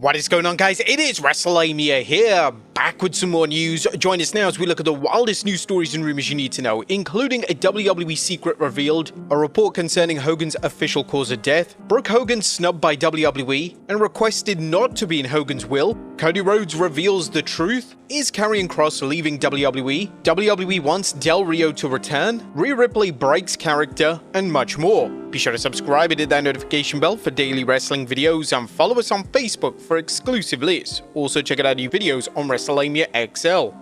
What is going on, guys? It is WrestleMania here, back with some more news. Join us now as we look at the wildest news stories and rumors you need to know, including a WWE secret revealed, a report concerning Hogan's official cause of death, Brooke Hogan snubbed by WWE and requested not to be in Hogan's will, Cody Rhodes reveals the truth, is Karrion Kross leaving WWE, WWE wants Del Rio to return, Rhea Ripley breaks character, and much more. Be sure to subscribe and hit that notification bell for daily wrestling videos and follow us on Facebook for exclusive lists. Also check out our new videos on WrestleMania XL.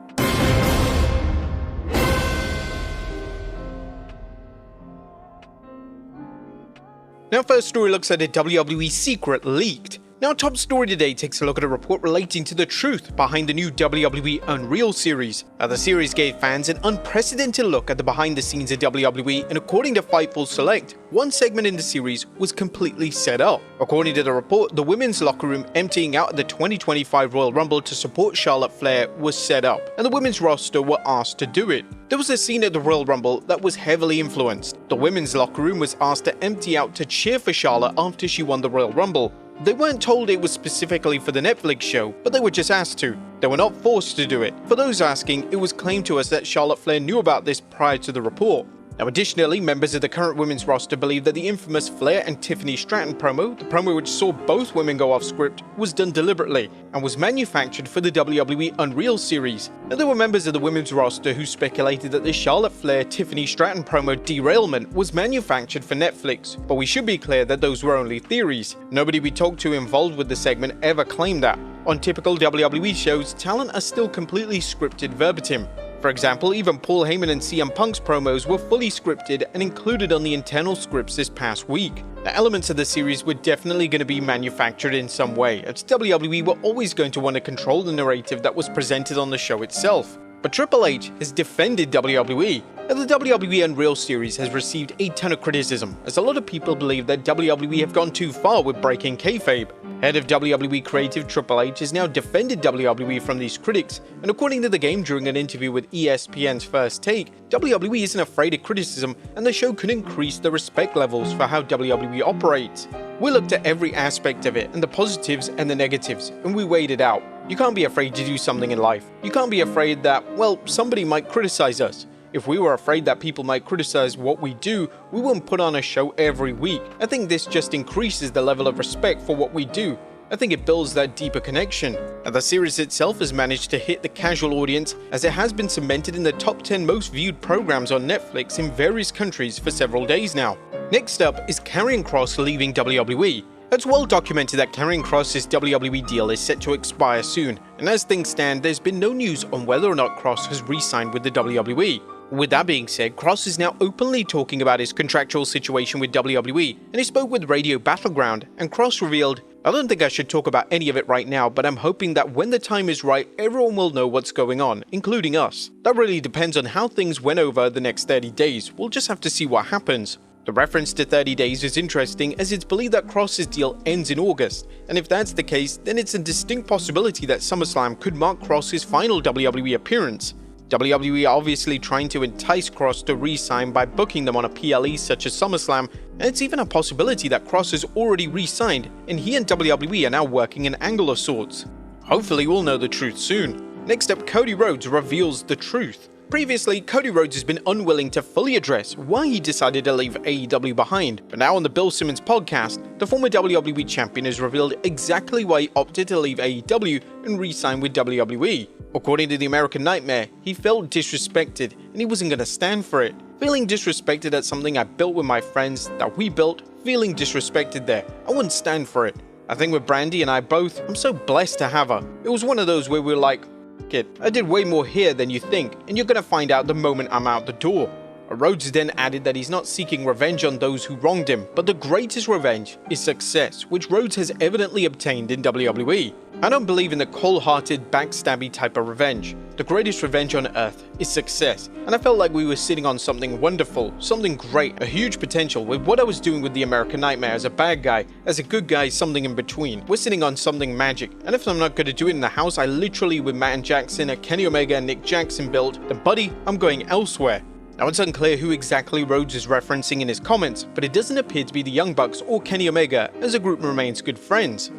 Now, first story looks at a WWE secret leaked. Now, top story today takes a look at a report relating to the truth behind the new WWE Unreal series. Now, the series gave fans an unprecedented look at the behind the scenes of WWE, and according to Fightful Select, one segment in the series was completely set up. According to the report, the women's locker room emptying out at the 2025 Royal Rumble to support Charlotte Flair was set up, and the women's roster were asked to do it. There was a scene at the Royal Rumble that was heavily influenced. The women's locker room was asked to empty out to cheer for Charlotte after she won the Royal Rumble. They weren't told it was specifically for the Netflix show, but they were just asked to. They were not forced to do it. For those asking, it was claimed to us that Charlotte Flair knew about this prior to the report. Now, additionally, members of the current women's roster believe that the infamous Flair and Tiffany Stratton promo, the promo which saw both women go off script, was done deliberately and was manufactured for the WWE Unreal series. Now, there were members of the women's roster who speculated that the Charlotte Flair-Tiffany Stratton promo derailment was manufactured for Netflix, but we should be clear that those were only theories. Nobody we talked to involved with the segment ever claimed that. On typical WWE shows, talent are still completely scripted verbatim. For example, even Paul Heyman and CM Punk's promos were fully scripted and included on the internal scripts this past week. The elements of the series were definitely going to be manufactured in some way, as WWE were always going to want to control the narrative that was presented on the show itself. But Triple H has defended WWE. Now, the WWE Unreal series has received a ton of criticism, as a lot of people believe that WWE have gone too far with breaking kayfabe. Head of WWE Creative Triple H has now defended WWE from these critics, and according to the game during an interview with ESPN's First Take, WWE isn't afraid of criticism and the show could increase the respect levels for how WWE operates. We looked at every aspect of it and the positives and the negatives, and we weighed it out. You can't be afraid to do something in life. You can't be afraid that, well, somebody might criticize us. If we were afraid that people might criticize what we do, we wouldn't put on a show every week. I think this just increases the level of respect for what we do. I think it builds that deeper connection. And the series itself has managed to hit the casual audience, as it has been cemented in the top 10 most viewed programs on Netflix in various countries for several days now. Next up is Karrion Kross leaving WWE. It's well documented that Karrion Kross's WWE deal is set to expire soon, and as things stand, there's been no news on whether or not Kross has re-signed with the WWE. With that being said, Kross is now openly talking about his contractual situation with WWE, and he spoke with Radio Battleground, and Kross revealed, "I don't think I should talk about any of it right now, but I'm hoping that when the time is right, everyone will know what's going on, including us. That really depends on how things went over the next 30 days, we'll just have to see what happens." The reference to 30 days is interesting, as it's believed that Kross's deal ends in August, and if that's the case, then it's a distinct possibility that SummerSlam could mark Kross's final WWE appearance. WWE are obviously trying to entice Kross to re-sign by booking them on a PLE such as SummerSlam, and it's even a possibility that Kross has already re-signed and he and WWE are now working an angle of sorts. Hopefully we'll know the truth soon. Next up, Cody Rhodes reveals the truth. Previously, Cody Rhodes has been unwilling to fully address why he decided to leave AEW behind, but now on the Bill Simmons podcast, the former WWE champion has revealed exactly why he opted to leave AEW and re-sign with WWE. According to the American Nightmare, he felt disrespected and he wasn't going to stand for it. Feeling disrespected at something I built with my friends, that we built, feeling disrespected there, I wouldn't stand for it. I think with Brandy and I both, I'm so blessed to have her. It was one of those where we were like, "Kid, I did way more here than you think, and you're gonna find out the moment I'm out the door." Rhodes then added that he's not seeking revenge on those who wronged him, but the greatest revenge is success, which Rhodes has evidently obtained in WWE. I don't believe in the cold-hearted, backstabby type of revenge. The greatest revenge on earth is success, and I felt like we were sitting on something wonderful, something great, a huge potential with what I was doing with the American Nightmare as a bad guy, as a good guy, something in between. We're sitting on something magic, and if I'm not going to do it in the house, I literally, with Matt and Jackson, a Kenny Omega and Nick Jackson build, then buddy, I'm going elsewhere. Now, it's unclear who exactly Rhodes is referencing in his comments, but it doesn't appear to be the Young Bucks or Kenny Omega, as the group remains good friends.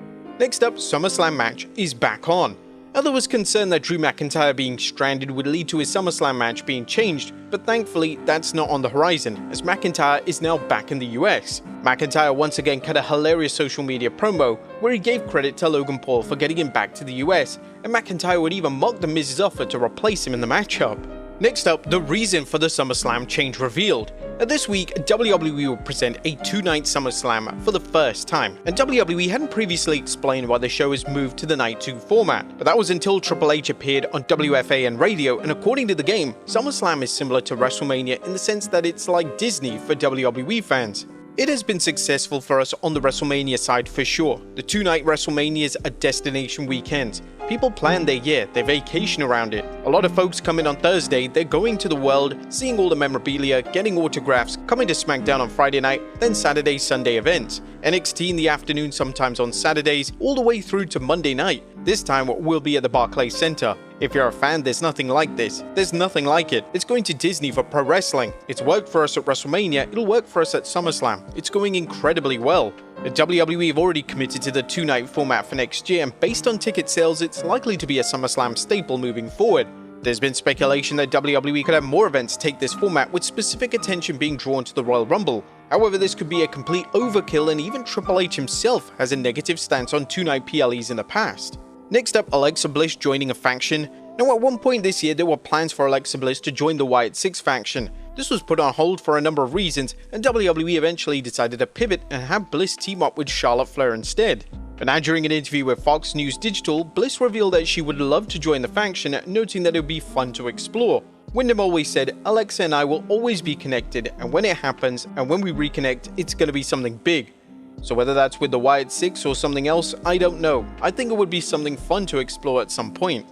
Next up, SummerSlam match is back on. Now, there was concern that Drew McIntyre being stranded would lead to his SummerSlam match being changed, but thankfully that's not on the horizon, as McIntyre is now back in the US. McIntyre once again cut a hilarious social media promo where he gave credit to Logan Paul for getting him back to the US, and McIntyre would even mock the Miz's offer to replace him in the matchup. Next up, the reason for the SummerSlam change revealed. This week, WWE will present a two-night SummerSlam for the first time, and WWE hadn't previously explained why the show has moved to the Night 2 format, but that was until Triple H appeared on WFAN radio, and according to the game, SummerSlam is similar to WrestleMania in the sense that it's like Disney for WWE fans. It has been successful for us on the WrestleMania side for sure. The two-night WrestleManias are destination weekends. People plan their year, they vacation around it. A lot of folks come in on Thursday, they're going to the world, seeing all the memorabilia, getting autographs, coming to SmackDown on Friday night, then Saturday, Sunday events. NXT in the afternoon, sometimes on Saturdays, all the way through to Monday night. This time we'll be at the Barclays Center. If you're a fan, there's nothing like this. There's nothing like it. It's going to Disney for pro wrestling. It's worked for us at WrestleMania, it'll work for us at SummerSlam. It's going incredibly well. The WWE have already committed to the two-night format for next year, and based on ticket sales, it's likely to be a SummerSlam staple moving forward. There's been speculation that WWE could have more events take this format, with specific attention being drawn to the Royal Rumble. However, this could be a complete overkill, and even Triple H himself has a negative stance on two-night PLEs in the past. Next up, Alexa Bliss joining a faction. Now, at one point this year, there were plans for Alexa Bliss to join the Wyatt Six faction. This was put on hold for a number of reasons, and WWE eventually decided to pivot and have Bliss team up with Charlotte Flair instead. But now, during an interview with Fox News Digital, Bliss revealed that she would love to join the faction, noting that it would be fun to explore. Wyndham always said, "Alexa and I will always be connected, and when it happens, and when we reconnect, it's going to be something big." So whether that's with the Wyatt Six or something else, I don't know. I think it would be something fun to explore at some point.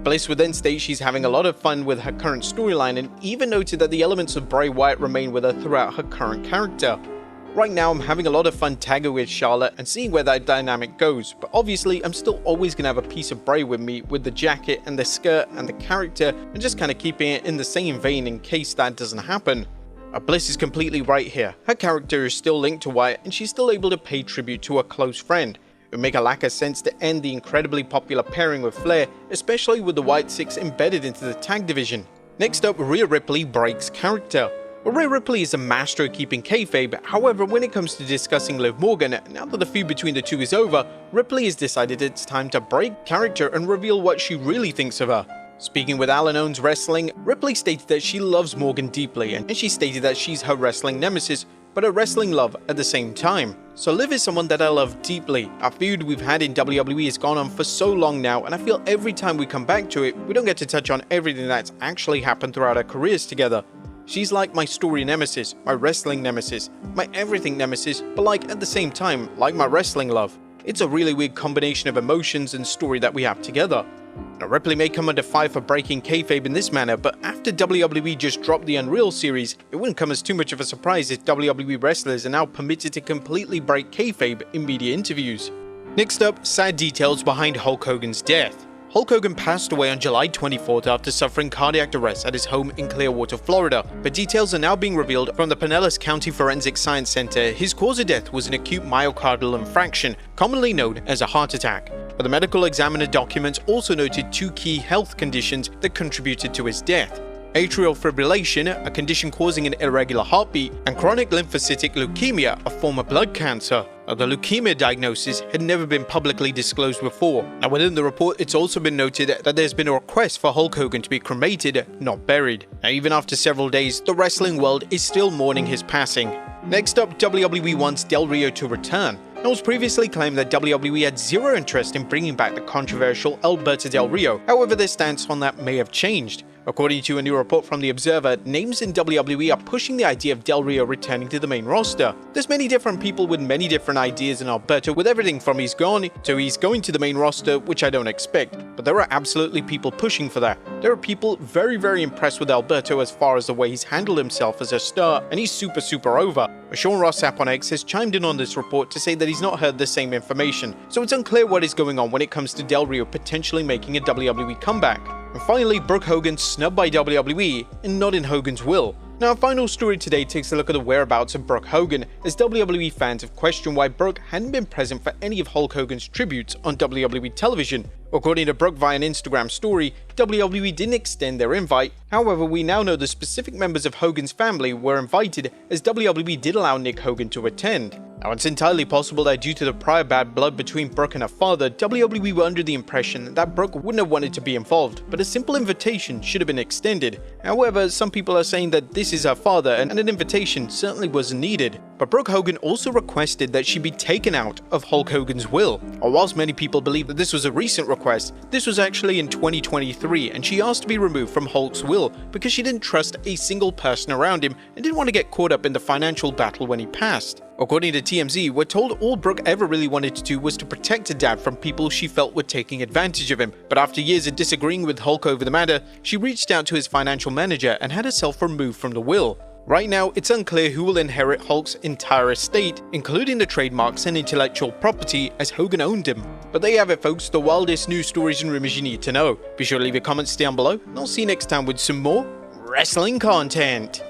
Bliss would then state she's having a lot of fun with her current storyline, and even noted that the elements of Bray Wyatt remain with her throughout her current character. Right now, I'm having a lot of fun tagging with Charlotte and seeing where that dynamic goes, but obviously I'm still always going to have a piece of Bray with me, with the jacket and the skirt and the character, and just kind of keeping it in the same vein in case that doesn't happen. Bliss is completely right here. Her character is still linked to Wyatt, and she's still able to pay tribute to a close friend. It would make a lack of sense to end the incredibly popular pairing with Flair, especially with the Wyatt Six embedded into the tag division. Next up, Rhea Ripley breaks character. Well, Rhea Ripley is a master at keeping kayfabe, however, when it comes to discussing Liv Morgan, now that the feud between the two is over, Ripley has decided it's time to break character and reveal what she really thinks of her. Speaking with Alan Owens Wrestling, Ripley stated that she loves Morgan deeply, and she stated that she's her wrestling nemesis, but a wrestling love at the same time. So Liv is someone that I love deeply. Our feud we've had in WWE has gone on for so long now, and I feel every time we come back to it, we don't get to touch on everything that's actually happened throughout our careers together. She's like my story nemesis, my wrestling nemesis, my everything nemesis, but like at the same time, like my wrestling love. It's a really weird combination of emotions and story that we have together. Now, Ripley may come under fire for breaking kayfabe in this manner, but after WWE just dropped the Unreal series, it wouldn't come as too much of a surprise if WWE wrestlers are now permitted to completely break kayfabe in media interviews. Next up, sad details behind Hulk Hogan's death. Hulk Hogan passed away on July 24th after suffering cardiac arrest at his home in Clearwater, Florida, but details are now being revealed from the Pinellas County Forensic Science Center. His cause of death was an acute myocardial infarction, commonly known as a heart attack. But the medical examiner documents also noted two key health conditions that contributed to his death: atrial fibrillation, a condition causing an irregular heartbeat, and chronic lymphocytic leukemia, a form of blood cancer. The leukemia diagnosis had never been publicly disclosed before. Now, within the report, it's also been noted that there's been a request for Hulk Hogan to be cremated, not buried. Now, even after several days, the wrestling world is still mourning his passing. Next up, WWE wants Del Rio to return. It was previously claimed that WWE had zero interest in bringing back the controversial Alberto Del Rio. However, their stance on that may have changed. According to a new report from The Observer, names in WWE are pushing the idea of Del Rio returning to the main roster. There's many different people with many different ideas in Alberto, with everything from he's gone to he's going to the main roster, which I don't expect. But there are absolutely people pushing for that. There are people very impressed with Alberto as far as the way he's handled himself as a star, and he's super over. Sean Ross Sapp on X has chimed in on this report to say that he's not heard the same information, so it's unclear what is going on when it comes to Del Rio potentially making a WWE comeback. And finally, Brooke Hogan snubbed by WWE, and not in Hogan's will. Now, our final story today takes a look at the whereabouts of Brooke Hogan, as WWE fans have questioned why Brooke hadn't been present for any of Hulk Hogan's tributes on WWE television. According to Brooke via an Instagram story, WWE didn't extend their invite. However, we now know the specific members of Hogan's family were invited, as WWE did allow Nick Hogan to attend. Now, it's entirely possible that due to the prior bad blood between Brooke and her father, WWE were under the impression that Brooke wouldn't have wanted to be involved, but a simple invitation should have been extended. However, some people are saying that this is her father and an invitation certainly wasn't needed. But Brooke Hogan also requested that she be taken out of Hulk Hogan's will. Or whilst many people believe that this was a recent request, this was actually in 2023, and she asked to be removed from Hulk's will because she didn't trust a single person around him and didn't want to get caught up in the financial battle when he passed. According to TMZ, we're told all Brooke ever really wanted to do was to protect her dad from people she felt were taking advantage of him. But after years of disagreeing with Hulk over the matter, she reached out to his financial manager and had herself removed from the will. Right now, it's unclear who will inherit Hulk's entire estate, including the trademarks and intellectual property, as Hogan owned him. But there you have it, folks, the wildest news stories and rumors you need to know. Be sure to leave your comments down below, and I'll see you next time with some more wrestling content.